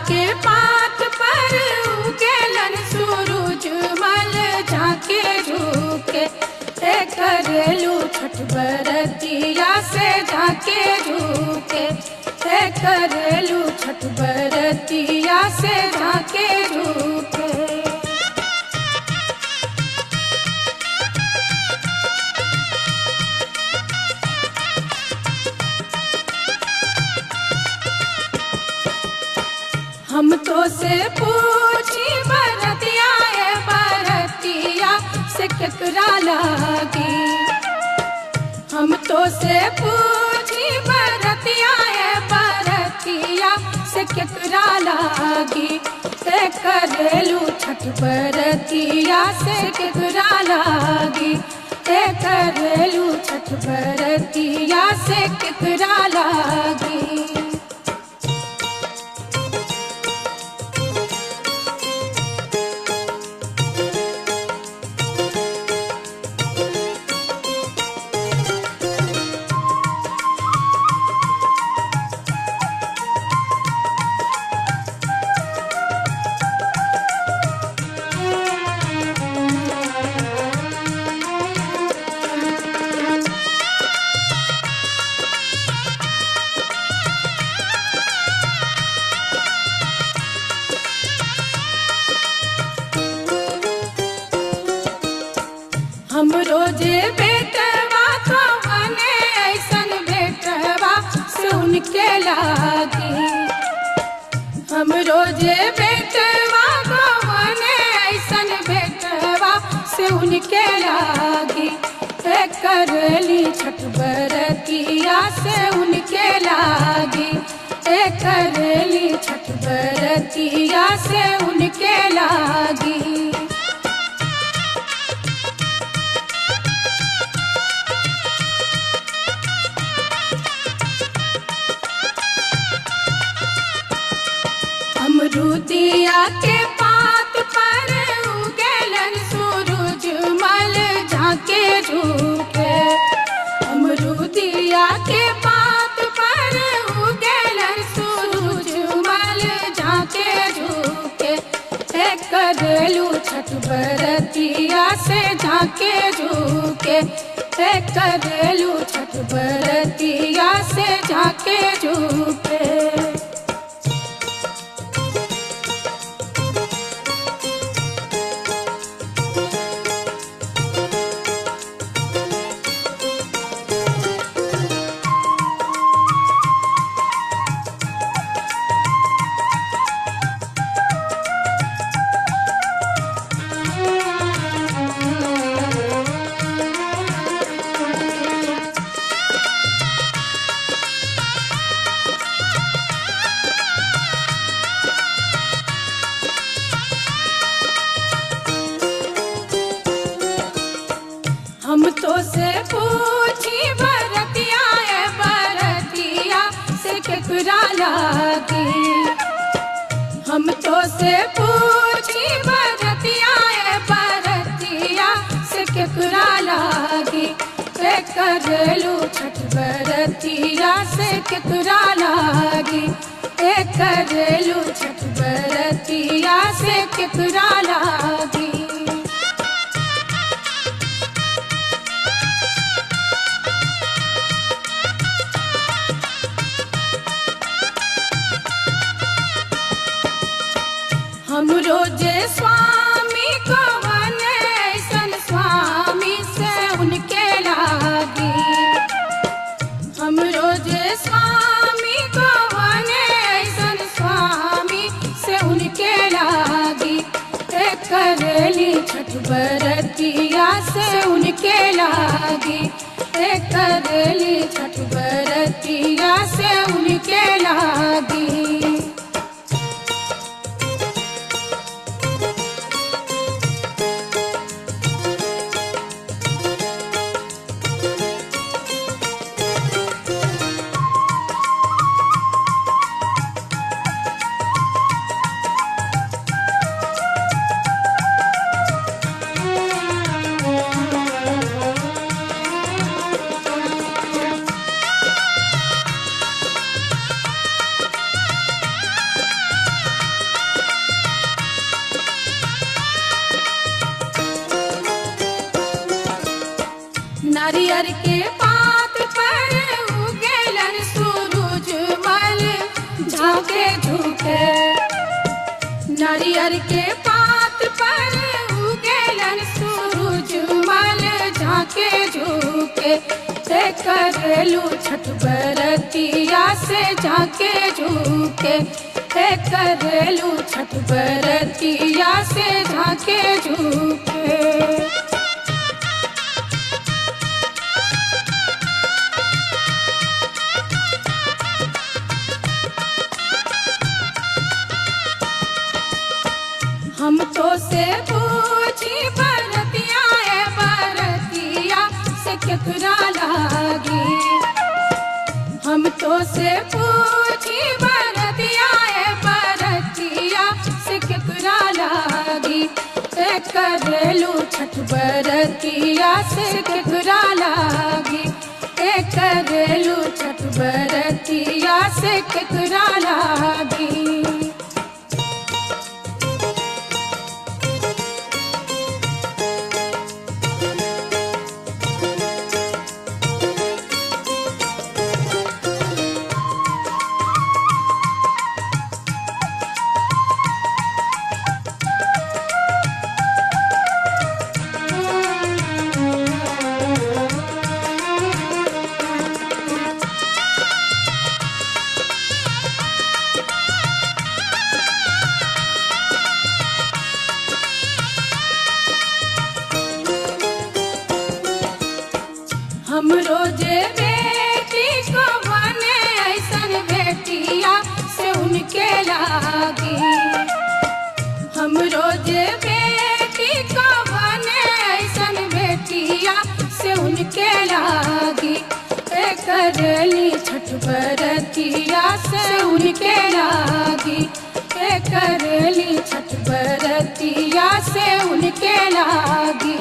के पात पर उगेलन सूरज मल झाके झुके करेलू छठ बरतिया से झाके झुके करेलू छठ बरतिया से झाके झुके। हम तो से पूछी बरतिया है बरतिया से केकरा लागी। हम तो से पूछी बरतिया है बरतिया से केकरा लागी करेलू छठ बरतिया से केकरा लागी करेलू छठ बरतिया से केकरा लागी। हम रोजे बेटवा तो बने ऐसन बेटवा से उनके लागी। हम रोजे बेटवा तो बने ऐसन बेटवा से उनके लागी करली छठ बरतिया से उनके लागी करली छठ बरतिया से उनके लागी। अमरूदिया के पात पर उगेलन सूरज मल झाके झुके अमरूदिया के पात पर उगेलन सूरज मल झाके झुके करेलू छठ बरतिया से झाके झुके करेलू छठ बरतिया से झाके झुके। हम तो से पूछी बरतिया है बरतिया से केकरा लागी। हम तो से पूछी बरतिया है बरतिया से केकरा लागी करेलू छठ बरतिया से केकरा लागी करेलू छठ बरतिया से केकरा लागी। हम रोजे स्वामी को बने ऐसन स्वामी से उनके लागी। हम रोजे स्वामी को बने ऐसन स्वामी से उनके लागी करली छठ बरतिया से उनके लागी करली छठ बरतिया से उनके लागी। झूके। नारियर के पात पर उगेलन सूरज मल झाके झूके। ते करेलू छठ बरतिया से झाके झूके। ते करेलू छठ बरतिया से झाके झूके। हम तो से पूछी बरतिया ए बरतिया से केकरा लागी। हम तो से पूछी बरतिया ए बरतिया से केकरा लागी। ते करेलू छठ बरतिया से केकरा लागी। ते करेलू छठ बरतिया से केकरा लागी। हम रोजे बेटी को बने ऐसन बेटिया से उनके लागी। हम रोजे बेटी को बने ऐसन बेटिया से उनके लागी। ते करेली छठ बरतिया से उनके लागी। ते करेली छठ बरतिया से उनके लागी।